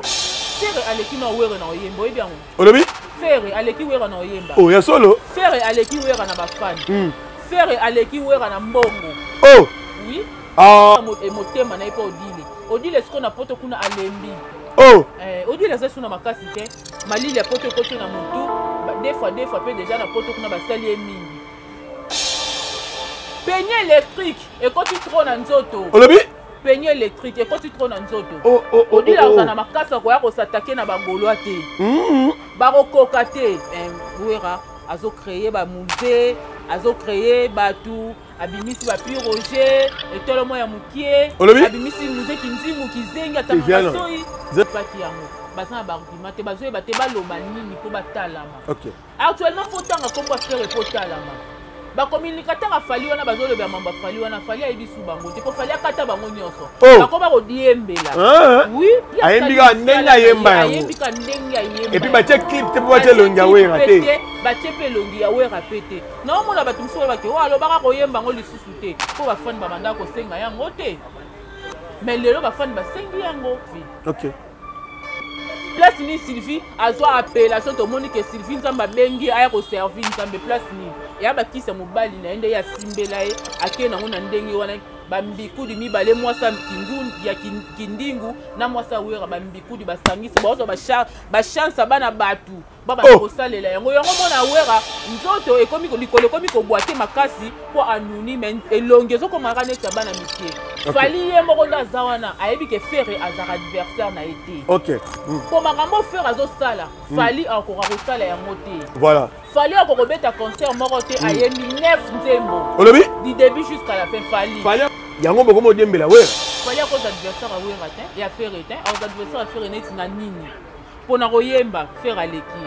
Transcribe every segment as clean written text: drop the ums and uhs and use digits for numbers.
Fere aleki na wera na oyemba oyebi yango. Olobi? Fere aleki wera na oyemba. Oh, ya solo? Fere aleki wera na bafani. Fere aleki wera na mbongo. Oh! Oui? Ah! Motema na ipa odile. Odile siko na poto kuna alembi. Oh! Odile za suna makasi te. Malili ya poto koto na mutu. Des fois pe déjà na poto kuna basali e mingi. Peigné électrique et quand tu trônes en nzoto. Olobi? Peigné électrique et quand tu trônes en nzoto. Odile na makasa ko ya ko s'attaquer na bagolo ate. Baro kokate. Wera azo créer ba musée, azo créer batu, abimisi ba pi Roger et tout le monde ya mukie. Abimisi musée kinzimu kizenga tamakasoi. Pati yango. Basa ba argument te bazo ba te ba loba nini po batalama. OK. Actuellement faut tanga kombo faire po talama. Ba communicateur a fallu wana bazo le ba mamba fallu wana fallu ayibi su bango te ko fallu akata bango nyonso. Ba ko ba ko diembela. Oui, ayembika ndenga yemba yango. Ayembika ndenga yemba. Et puis ba check clip te po ba longia wera te. Ba chepe longi ya wera pete. Na mona ba tumso ba ke wa lo ba ko yemba ngo lisusu te. Ko ba fan ba banda ko senga yango te. Mais lelo ba fan ba sengi yango. OK. Place ni Sylvie azwa appellation to monique Sylvie nzamba bengi aya ko servir nzambe place ni ya bakisa mobali na ende ya simbela e akena ngona ndengi wana bambiku di mibale mwasa kindu ya kindingu na mwasa wera bambiku di basangisi bazo ba chance bana batu baba ko salela yango mona wera nzoto ekomi ko likolo ekomi ko boite makasi po anonyme elongezo ko marane bana mikie fali ye moko na zawana ayebi ke Fere azara adversaire na été. OK. Po makambo Fere azo sala fali encore ko sala yango te. Voilà. Fali encore beta concert moko te ayemi 9 nzembo. Olobi? Du début jusqu'à la fin fali. Fali yango boko mo dembela wera. Fali ko adversaire a wera te ya Fere te au adversaire a Fere neti na nini. Po na koyemba Fere aleki.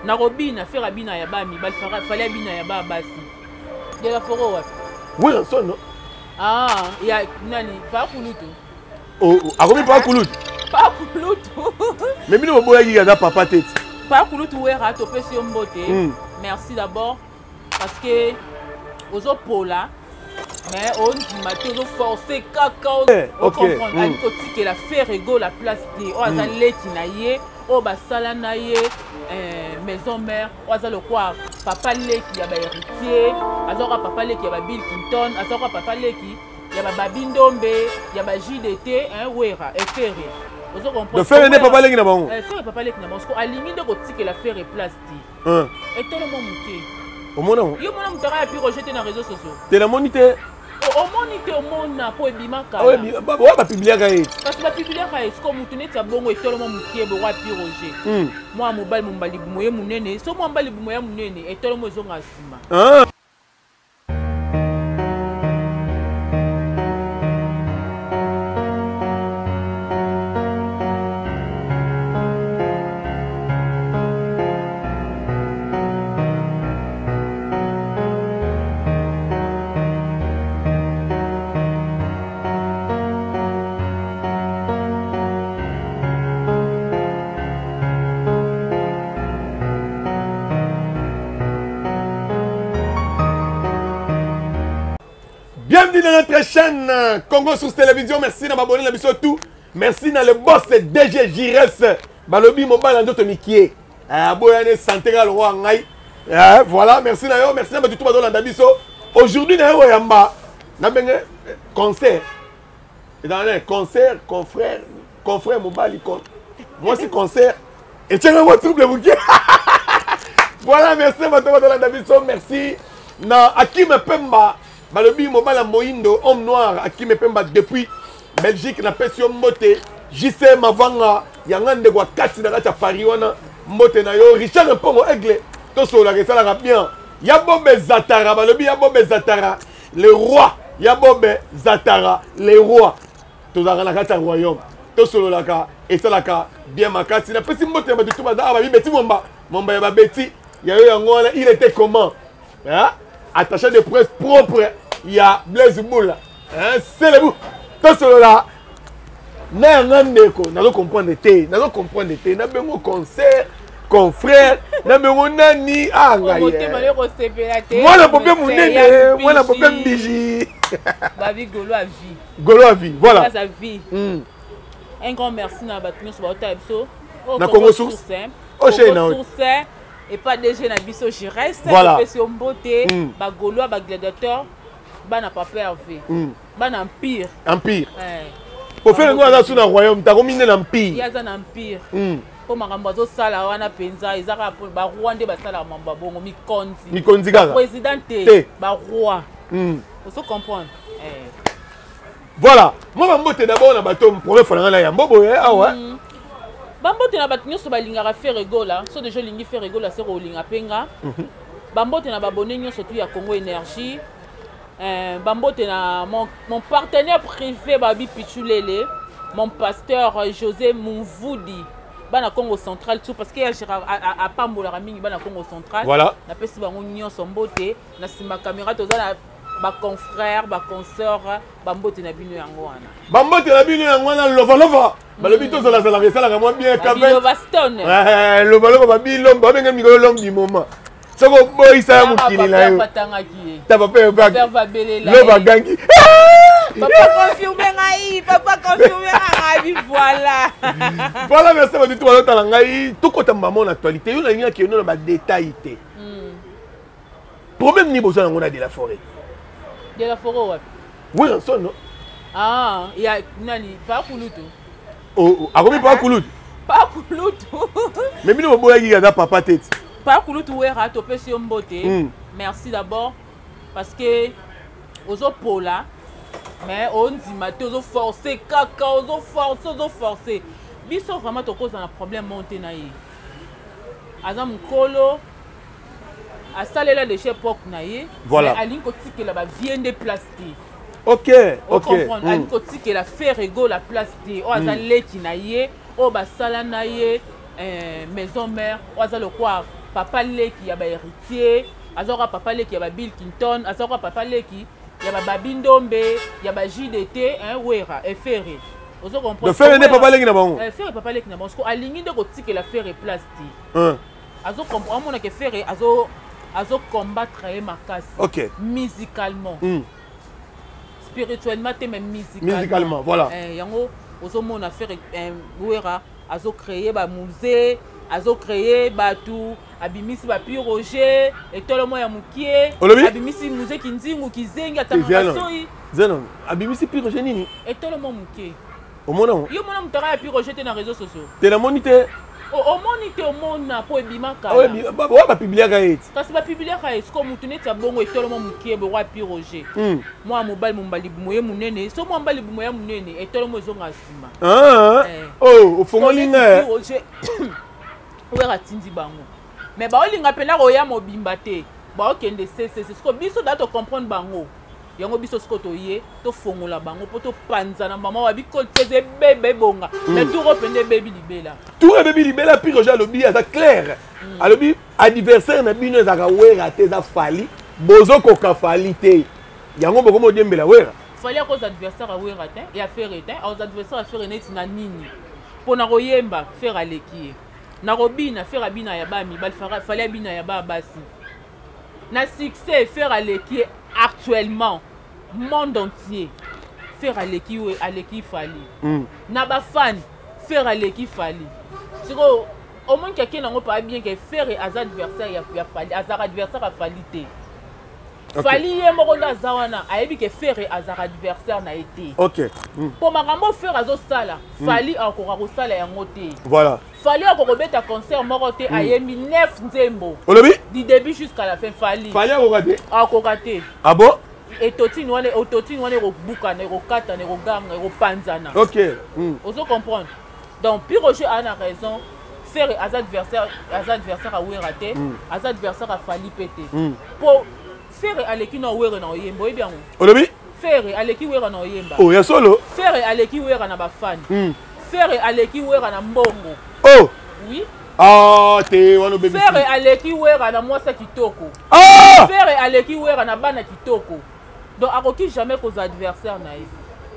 Na robina Fere abina ya bami bal fali abina ya ba basi. De la foro wa. Wera son no. Ah, ya nani pa kulutu. Oh, akomi pa kulutu. Pa kulutu. Mais bino boya yi ya papa tete. Pa kulutu wera to pesi mbote. Merci d'abord parce que ozo pola mais on dit matin ozo forcer cacao. On comprend ali ko tike la faire ego la place de o azaleki na ye o basala na ye maison mère o azalo kwa papa leki ya ba héritier azoka papa leki ya ba Bill Clinton azoka papa leki ya ba Babindombe ya ba JDT wera et Fere ozo comprendre de Fere ne papa leki na bango Fere papa leki na bango ko alingi de ko tike la faire place ti et tout le monde muke au monde yo mona mutara ya pi rejeter na réseaux sociaux te la monite au monite au monde po ebimaka oui ba publier ka yi parce que ba publier ka est comme mutu neti bongo et tout le monde muke bo wa pi Roger moi mobali mombali bumoye munene so mo mbali bumoye munene et tout le monde zonga sima Bienvenue dans notre chaîne Congo sur télévision. Merci de m'abonner à tout. Merci dans le boss DG Jires. Balobi mobile en d'autres mikié. Aboyane santé le roi ngai. Voilà, merci na yo, merci na tout dans Dabiso. Aujourd'hui na yo yamba na benga concert. Et dans un concert confrère mobile icon. Moi c'est concert et tiens moi trouble vous. Voilà, merci na tout dans Dabiso, merci na Akim Pemba. Balobi mobile Moindo, homme noir, à qui me pemba depuis Belgique, na pession moté, JC Mavanga, Yangande Gwa Katsi na Racha Pariwana, Moté na yo, Richard Mpongo Aigle, Toso la Resala Rapien, Yabobe Zatara, Balobi Yabobe Zatara, le roi, Yabobe Zatara, le roi, Tozara na Racha Royaume, Toso la Ka, et Salaka, bien ma Katsi, na pession moté, ma tout bazar, Beti Momba, Momba Yaba Beti, Yayo Yangola, il était comment? Hein? Attaché de presse propre, il y a Blaise Moula. C'est le bout. Tout cela, nous allons comprendre le thé. Nous allons comprendre le thé. Nous avons un concert, confrère, nous avons un nani. Ah, moi, le problème, moi, le problème, Biji. Babi Golo à vie. Golo à vie, voilà. À vie. Un grand merci na bato nyonso baota biso. Na Congo Source. Source et pas DG na biso Jires. Voilà. Profession beauté, ba Gaulois, ba gladiateur, ba na Papa Hervé. Ba na Empire. Empire. Pour faire ngo aza suna royaume, ta komine na Empire. Ya za na Empire. Po makambo azosala wana penza ezaka ba roi nde basala mamba bongo mikonzi. Mikonzi kaka. Présidente ba roi. Faut comprendre. Voilà. Moi bambote d'abord na bato premier fois na ya mbobo awa. Bambote na bato nyonso balingaka faire egola, so déjà lingi faire egola c'est rolinga penga. Bambote na babone nyonso tu ya Congo Énergie. Bambote na mon partenaire privé Babi Pichulele, mon pasteur José Mouvoudi. Bana Congo Central tout parce que à Pambola mingi bana Congo Central. Voilà. Na pesi bango nyonso mbote na sima caméra toza na ba confrère, ba consœur, bambote na bino yango wana. Bambote na bino yango wana lova. Balobi to la sala moi bien quand même. Lova stone. Lova babilo ba benga migolo l'homme du moment. Soko boy ça mukili na yo. Ta papa va belela. Lova gangi. Papa confirme ngai, voilà. Voilà merci beaucoup tout l'autre la ngai tout kota maman actualité yo na nia ki no na ba détail té. Problème ni besoin ngona de la forêt. De la forêt wapi? Oui, son non. Ah, il y a nani pas kulutu. Oh, a combien pas kulutu? Pas kulutu. Mais bino boya ki ga papa tête. Pas kulutu wera to pesi mbote. Merci d'abord parce que ozo pola mais on dit maté ozo forcer kaka ozo forcer. Biso vraiment to cause un problème monter na yi. Azam kolo à salela de chez époque naie voilà aline kotique la ba vient de plastique. OK. Aline kotique la faire ego la plastique o azale ki naie o ba sala naie maison mère o azale quoi papa leki ya ba héritier azora papa leki ya ba Bill Clinton azora papa leki ya ba Babindombe ya ba JDT wera efere ozo comprendre de faire ne papa leki na bango faire papa leki na bango ko alingi de kotique la faire plastique azo comprendre mon que faire azo combattre makasi. OK. Musicalement. Spirituellement même musicalement. Voilà. Yango ozo mona faire wera azo créer ba musée, azo créer ba tout abimisi ba Roger et tout le monde ya mukie abimisi musée kinzingu kizengi atangasoi. Zenon, abimisi Roger nini? Et tout le monde mukie. Au monde yo mona mutara ya Roger te na réseaux sociaux. Te la monité au monde te au monde na po ebimaka. Ouais, ba publier ka et. Kasi ba publier ka est comme mutu neti ya bongo et tout le monde mukie bo wa Roger. Moi mobile mombali bumoye munene, so mo mbali bumoye munene et tout le monde zonga sima. Oh, au fond linga. Roger. Ouais ratindi bango. Mais ba olinga pena ko ya mobimba te. Ba okende c'est ce que biso dato comprendre bango. Yango biso skoto ye to fongola bango poto panza na mama wabi koteze bébé bonga na tout repende baby libela tout baby libela puis Roger lobi ça clair alobi anniversaire na bino ezaka wera te za fali bozo ko ka fali te yango boko modembela wera fali ko anniversaire a wera te ya faire te aux anniversaire a faire net na nini pona koyemba faire aleki na robina faire abina ya ba mi bal fali abina ya ba basi na succès faire aleki actuellement monde entier faire aleki fali na ba fan faire aleki fali siko au moins quelqu'un n'en pas bien que faire az adversaire ya fali az adversaire a fali te fali ye moko na zawana ayebi que faire az adversaire na été OK pour makambo faire azo sala fali encore ko sala ya ngote voilà fali encore beta concert moko te ayemi 9 nzembo olobi du début jusqu'à la fin fali encore raté ah bon et totine wane ro buka ne ro kata ne ro ganga ro panzana. OK Oso comprendre donc puis Roger a raison faire az adversaire a weraté az adversaire a fali pété pour faire aleki no wera na oyembo e bien olobi faire aleki wera na oyemba oh ya solo faire aleki wera na ba fan faire aleki wera na mbongo oh oui ah te wana bébé faire aleki wera na mwasa kitoko faire aleki wera na bana kitoko donc akoki jamais cause adversaire na ye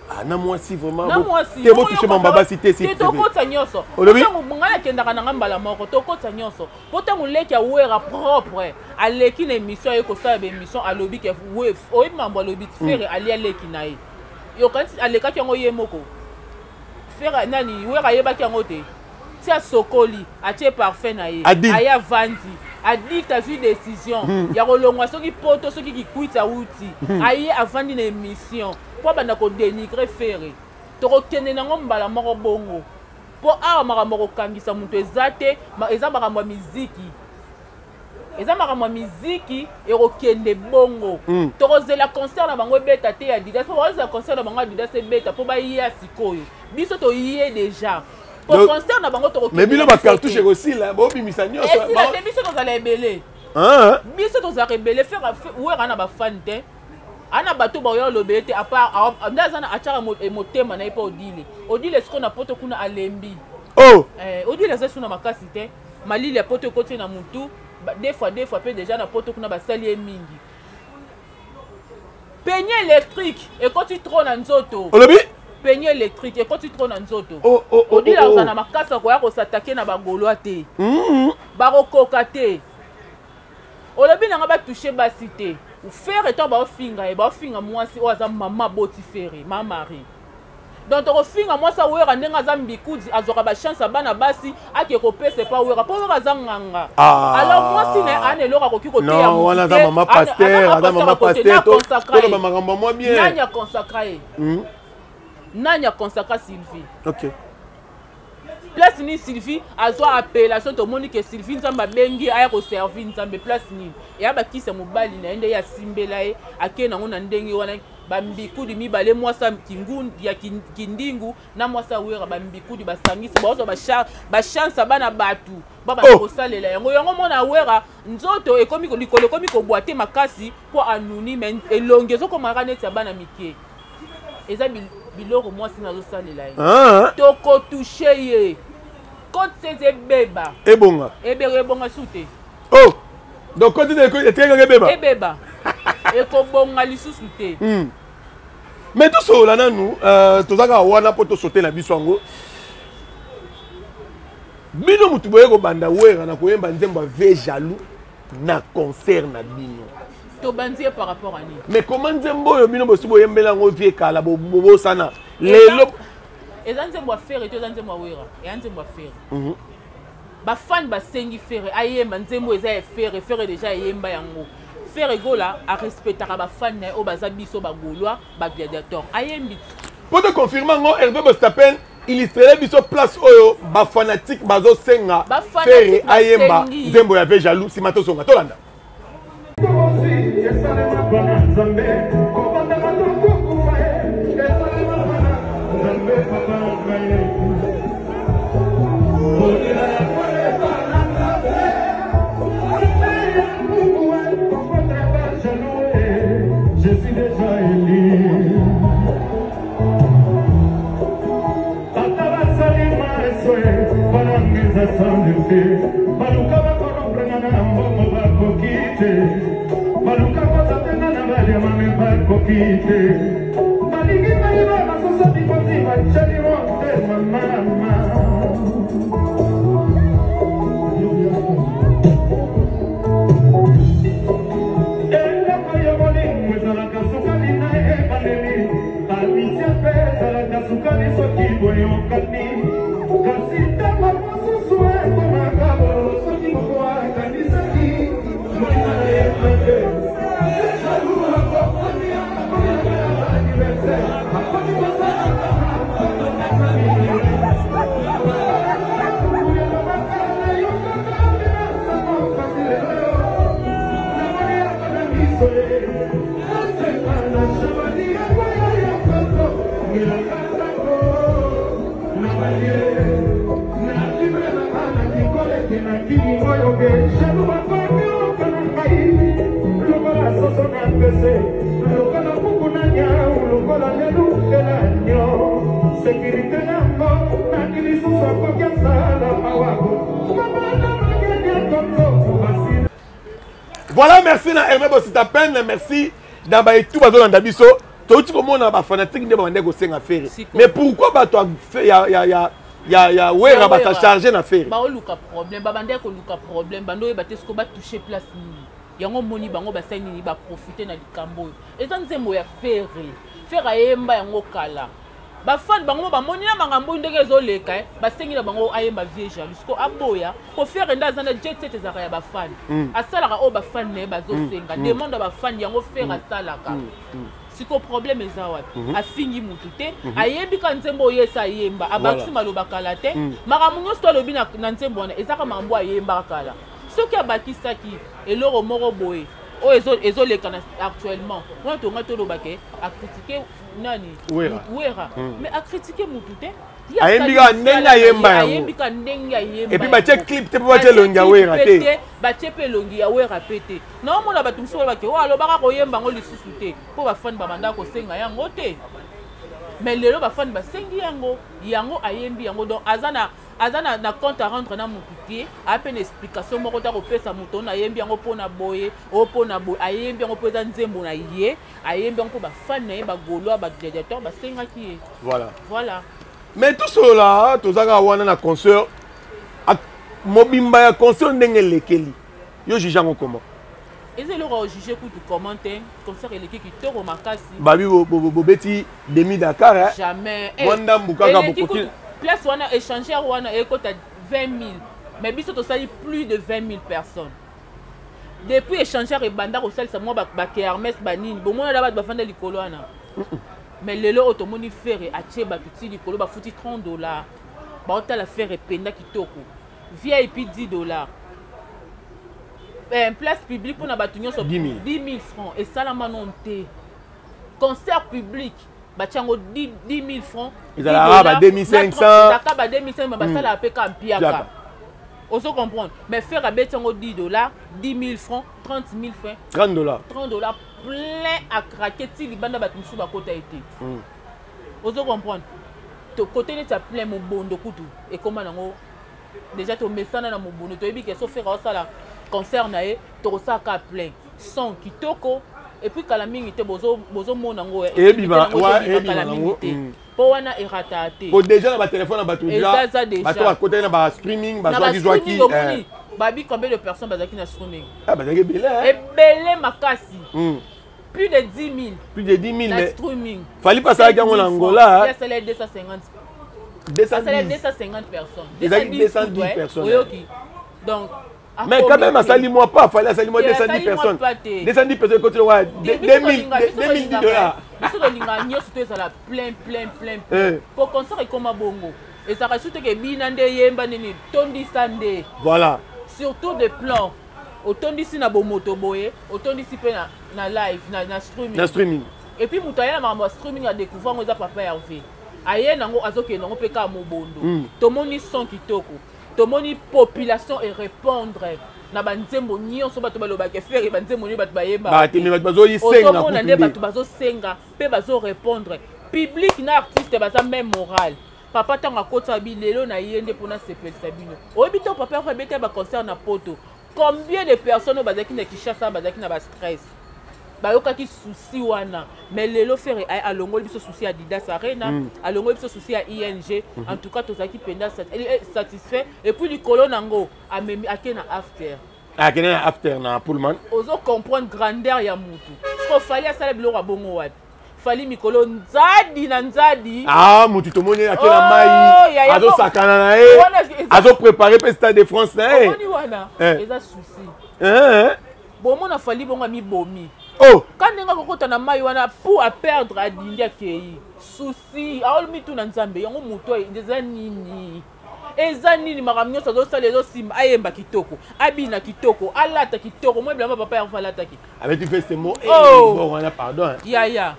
ah na moi si vraiment na moi si te bo toucher mon baba cité si to kota nyonso to ngana kendaka na ngambala moko to kota nyonso pota muleki ya wera propre aleki na émission ye ko sa be émission alobi ke wave o mambo alobi faire ali aleki na ye yo kanti aleka ki ngo ye moko faire nani wera yebaki yango te si asokoli atie parfait na ye aya vandi adikte azwi décision ya kolongwa soki poto soki kikwita wuti aye avandi na émission mpo banda kodénigre fere tokokende nango mbala moko bongo mpo awa makambo kokangisa moto eza te eza makambo ya miziki eza makambo ya miziki ekokende bongo tokozela concert na bango ebeta te ya Adidas mpo bakozela concert na bango Adidas ebeta mpo baye ya sikoyo biso toye déjà po concert na bango tokokende mais bino bacartouche ekosila bobimisa nyonso esila te biso tozala ebele biso tozala ebele fera wera na bafani te ana bato baoya olobele te apart nde aza na atiaka motema na ye mpo odile siko na poto kuna alembi odile eza so na makasi te malili ya poto ekoti na mutu des fois pe déjà na poto kuna basali ye mingi peigné électrique ekoti trop na nzoto olobi peigné électrique ekoti trop na nzoto odila oza na makasi akoya kosatake na bagolwa te bakokoka te olobi nanga batouche basi te fere to baofinga mwasi oyo aza mama boti fere mamari donc tokofinga mwasi awera ndenge aza mbikudi azwaka bachance ya bana basi ake kopesa epa wera mpo wera aza nganga alors mwasi na ana eloko akoki koteya wana aza mama paster toloba makambo mwa bien nani akonsakra ye nani akonsakra Sylvie ok place ni Sylvie azwa appellation tomoni ke Sylvie nzambe abengi aya koservir nzambe place nini eya bakisa mobali na ye nde ye asimbela ye akei nango na ndenge wana bambikudi mibale mwasa ya kindingu na mwasa wera bambikudi basangisi bazwa bachance bana batu babana kosalela yango mona wera nzoto ekomi likolo ekomi kobwate makasi mpo anuni me elongi ezokomaka neti ya bana mike eza biloko mwasi nazosalela ye tokotouche ye kote seze ebeba ebonga su te donc kote etekaka ebeba ekobonga lisusu te mais tosola nanu tozaka wana mpo tosote na biso yango bino mutu boye kobanda wera na koyemba nzembo ave jaloux na concert na bino tobandi par rapport à nini mais comment nzembo oyo bino bosi boyembela yango vie kala bobosana lelo eza nzembo ya fere to eza nzembo ya wera eya nzembo ya fere bafani basengi fere ayemba nzembo eza ya fere deja eyemba yango fere gola arespectaka bafani na ye oyo baza biso bagolwa bagladiator ayembi mpo te confirme yango Hervé Bostapen illustrele biso place oyo bafanatique bazosenga fere ayemba nzembo ya ve jaloux nsima tosonga tolanda Voilà, merci na Hervé Bostapen, merci d'aba tout bazolanda biso. Touti komona ba fanatique nde ba ndeko senga faire. Mais pourquoi ba to ya wera ba charger na faire? Ba oluka problème, ba bandeko luka problème, bando ba tesko ba toucher place ni. Yango moni bango ba sani ni ba profiter na likambo. Eza nzembo ya faire. Faire ayemba yango kala. bafani bango bamoni na makambo ndenge ezoleka basengi na bango ayemba vie jaloux ko aboya ko faire nda zana jet set ezaka ya bafani asalaka o bafani ne bazosenga demande bafani yango faire asalaka siko problème eza wapi afingi mutu te ayembi ka nzembo oyesa ayemba abakisi maloba kala te makambo nyonso alobi na nzembo wana ezaka makambo ayemba kala soki abakisaki eloko moko boye o ezoleka actuellement wana tonga tolobake acritiquer nani wera mais acritiquer mutu te ayembika ndenge ayemba ayembika ndenge ayemba et puis batie clip te po batie elongi ya wera te batie pe elongi ya wera pe te naomona bato mosusu balobake o alobaka koyemba yango lisusu te mpo bafani babanda kosenga yango te mais lelo bafani basengi yango ayembi yango donc aza na compte à rendre na motu te ape na explication moko ta kopesa moto na ayembi yango mpona boye mpona boye ayembi yango mpo eza nzembo na ye ayembi yango mpo bafani na ye bagaulois bagladiateur basengaki ye voilà mais tout cela tozaka wana na concert mobimba ya concert ndenge elekeli yo juge yango comment eza eloko ojuge kutu comment te concert eleki kitoko makasi babi bobeti demi Dakar jamais mwanda mbukaka bokoki place wana échangeur wana ekota 20 000 mais biso tosali plus de 20 000 personnes depuis échangeur ebanda kosalisa mwa bake Hermès banini bomona da bato bafanda likolo wana mais lelo otomoni fere atie bato ti likolo bafuti $30 baotala fere penda kitoko VIP $10 place publique mpona bato nyonso 10 000 francs esalama non te concert public batiango 10 000 francs ezalaka ba 2500 ezalaka ba 2500 basalaka mpe ka mpiaka ozo comprendre mais faire abeti yango $10 10 000 francs 30 000 francs $30 plein à craquer ti libanda bato mosusu bakota ete ozo comprendre côté neti ya plein mobondo kutu ekoma nango déjà tomesana na mobondo toyebi ke so faire osala concert na ye tokosalaka plein son kitoko et puis kala mingi te bozomona ngo kala mingi te mpo wana erata te po déjà na batelefone na bato bato bakotaki na bastreaming bazwaki babi combien de personnes bazalaki na streaming bazalaki ebele makasi plus de 10 000 mais streaming fali pasalaki yango na Angola yasalai 250 personnes 210 personnes oyoki donc mais quand même asali moi pas fallait asali moi 210 personnes 210 personnes côté ouais 2000 $. biso tolinga nyonso to ezala plein po concert ekoma bongo ezaka surtout ke bina nde yemba nini tondisa nde voilà surtout de plan otondisi na bomoto boye otondisi pe na live na streaming et puis moto aye na makambo ya streaming adécouvrir ngo eza papa Hervé aye nango azokende nango mpe ka mobondo tomoni son kitoko tomoni population et répondre na banzembo nyonso bato balobaka fere banzembo ni bato bayeba bato bazoyisenga otomona nde bato bazosenga mpe bazorépondre public na artiste baza même moral papa ntango akota bilelo na ye nde mpona sepelisa bino oyebi to papa abete baconcert na poto combien de personnes bazalaki na Kinshasa bazalaki na bastress bayokaki souci wana mais lelo fere alongoli biso souci ya Adidas Arena alongoli biso souci ya ING en tout cas tozalaki penda satisfait et puis likolo nango amemi ake na after na Pullman ozo comprendre grandeur ya mutu ko fali asala biloko abongo wapi fali mikolo nzadi mutu tomoni ake na mai azosakana na ye azoprépare pe Stade de France na ye omoni wana eza souci bomona fali bongo mibomi quand ndenge akokota na mai wana pour aperdre adindi akei souci aolomi tu na nzambe yango moto eza nini makambo nyonso azosala ezosimba ayemba kitoko abina kitoko alata kitoko mo ebilamba papa Hervé alataki avec fait ce mot wana pardon yaya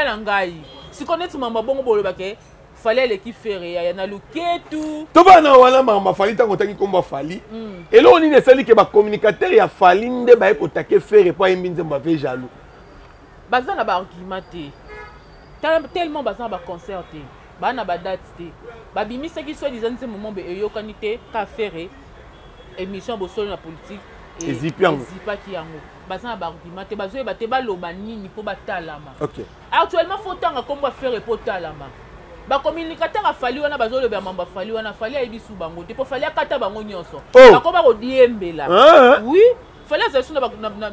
na ngai siko neti mama bongo bolobake fali aleki fere yaya na luketu tobana wana mama fali ntango otangi nkombo fali eloko nini esali ke bacommunicateur ya fali nde baye kotake fere mpo ayembi nzembo ave jaloux baza na baargument te tellement baza na baconcert te baa na badate te babimisaki soi-disant nzembo mombe eyokani te ka fere émission bosolo na politique ezipaki yango baza na baargument te bazoyeba te baloba nini mpo batalama actuellement fo ntanga nkombo afere mpo talama bacommunicateur afali wana bazoloba mambo afali wana fali ayebi su bango te mpo fali akata bango nyonso bakoma kodiembela oui fallait azali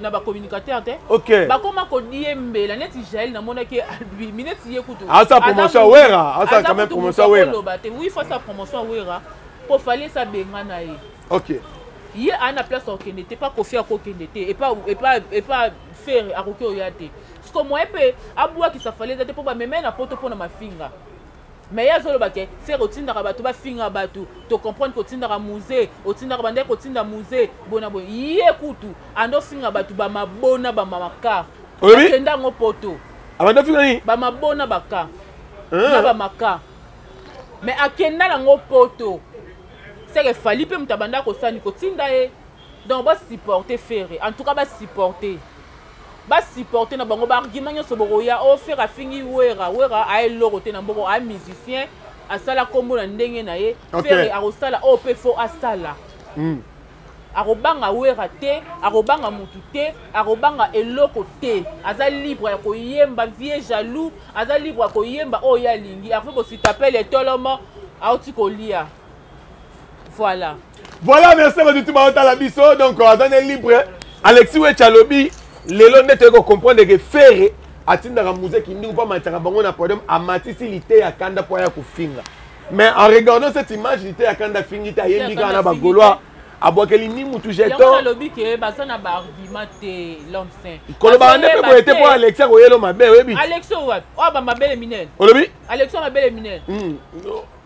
na bacommunicateur te ok bakoma kodiembela neti jael namonaki albi neti ye kutu asa promotion awera asa quand même promotion awera te oui faut sa promotion awera po fallait sa benga na ye ok ye ana place okende te pas kofi akokende te et pas faire akoki oya te parce que moi pe abua ki sa fallait te po ba meme na poto po na mafinga mais ya zolo bake faire otindaka bato bafinga bato to comprendre kotindaka musée otindaka bande kotinda musée bona bo ye kutu ando finga bato ba mabona ba mamaka kenda ngo poto abando finga ni ba mabona baka na ba maka mais akenda na ngo poto c'est que fali pe mutabanda ko sani kotinda e donc ba supporter faire en tout cas ba supporter na bango ba argument nyo soboro ya o faire fingi wera a eloko te na mboko a musicien asala kombo na ndenge na ye faire arosala o pe fo asala arobanga wera te arobanga mutu te arobanga eloko te aza libre ya koyemba vie jaloux aza libre ya koyemba o ya lingi afin ko s'appelle etolomo auti kolia voilà merci à tout le la biso donc azane libre Alexis Wechalobi lelo nete ko comprendre que faire atindaka musée qui ndi pas mataka bango na problème amatisi lité ya kanda po ya kufinga mais en regardant cette image lité ya kanda fingita yembi kana ba golois abokeli ni mutu jeton yango lobi ke basana ba argument te l'homme saint koloba nde pe boete po Alexis ko yelo mabe webi Alexis wat o ba mabele minel olobi Alexis mabele minel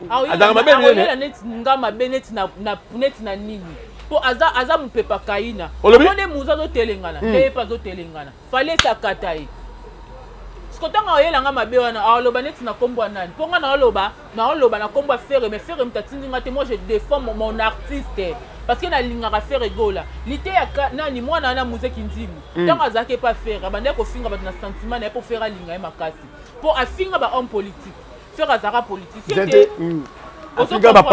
adanga mabele minel na net nga mabenet na nini po aza mupepa kaina one muza zo telengana te pa zo telengana fallait sakata yi skotanga oyelanga mabe wana aloba neti na kombo nani po nga na oloba na kombo faire mais faire mtatindinga te moi je défends mon artiste parce que na lingaka faire gola lité ya nani mwana na musique nzimu tant azake pas faire abande ko finga ba na sentiment na po faire linga e makasi po afinga ba homme politique faire azaka politique te afinga ba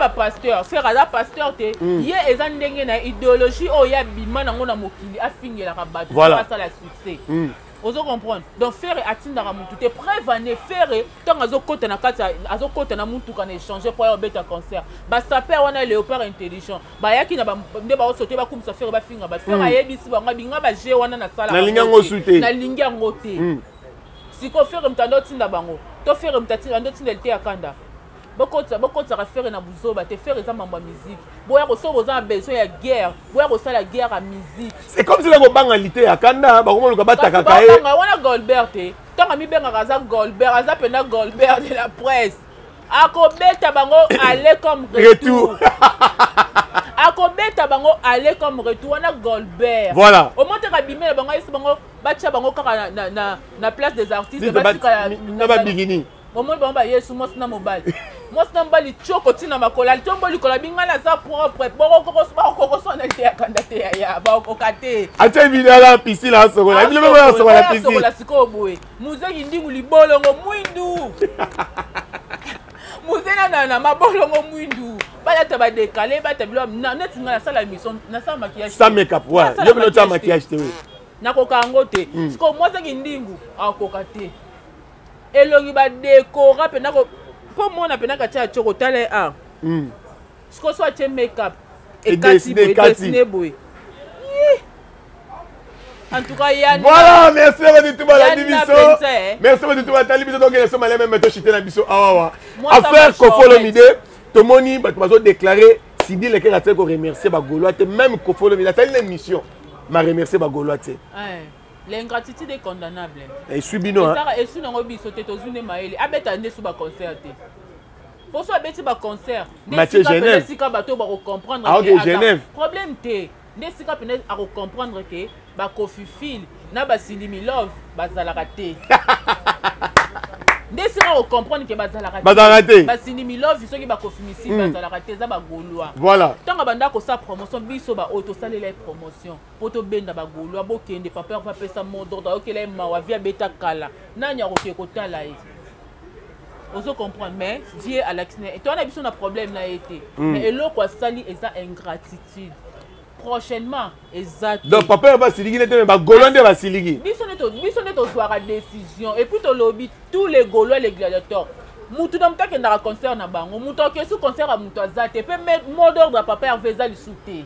pasteur faire aza pasteur te ye eza ndenge na idéologie o ya bima nango na mokili afingela ka bato pas la succès ozo comprendre donc faire atindaka mutu te prévane faire tant azokota na kati azokota na mutu kana échanger pour ya beta concert ba saper wana léopard intelligent ba yaki na nde ba osote ba kumisa faire ba finga ba faire ayebisi bango binga ba je wana na sala na linga ngosute na linga ngote siko faire mtando tinda bango to faire mtatinda ndo tinda te akanda bokota faire na buzoba te faire za mambo musique boya ko sobo za besoin ya guerre boya ko sala guerre à musique c'est comme si la ko bangalité ya kanda ba ko luka bataka kae wana Goldberg te tanga mi benga kaza Goldberg aza pena Goldberg de la presse akobeta bango aller comme retour akobeta bango aller comme retour wana Goldberg voilà au monte ka bimela bango isi bango bacha bango kaka na place des artistes batika na ba bikini moment bamba yesu mosna mobali mosna mbali choko tina makola tombo likola bingana za propre boko sona te akanda te ya ba okate ate vidala piscine la sokola bile ba sokola piscine sokola siko boye muzeki ndingu libolongo mwindu muzena na mabolongo mwindu bala ta ba décaler ba ta bilo na net ngala sala mission na sa maquillage sa make up ouais yo bilo ta maquillage te na kokango te siko mozeki ndingu akokate elongi ba décora pena ko po mona pena ka tia choko tale a siko so ache make up et dessiné boy en tout cas Yann voilà merci de tout la division merci de tout la télévision donc les sommes même mettre chiter na biso awa affaire ko follow mide to moni ba bazo déclarer Sidi le kera ko remercier ba Gaulois te même ko follow mide fait l'émission m'a remercier ba Gaulois te l'ingratitude est condamnable. Et subino hein. Et si on obi sauter tozune maele abeta nde suba concert te. Pour ça beti ba concert. Mathieu Genève. Sika bato ba comprendre que Genève. Problème te. Nde sika peut à comprendre que ba Kofi Fil na ba Silimi Love bazalaka te. Nde sika comprendre que bazalaka te. Ba Silimi Love soki ba Kofi Misi bazalaka te za ba Gaulois. Voilà. Tant banda ko sa promotion biso ba auto salela promotion. Poto benda ba Gaulois bokende papa va pesa mot d'ordre okela mawa via beta kala. Nanya ko kotala e. Ozo comprendre mais vie à l'action et toi on a biso na problème na été. Mais eloko sali eza ingratitude. Prochainement exact. Donc papa va siligi nete ba Gaulois nde ba siligi. Biso neto soira décision et puis to lobby tous les Gaulois les gladiateurs. Mutu na mtakenda ka concert na bango. Mutu ke su concert a mutu azate pe mot d'ordre papa Hervé za li souté.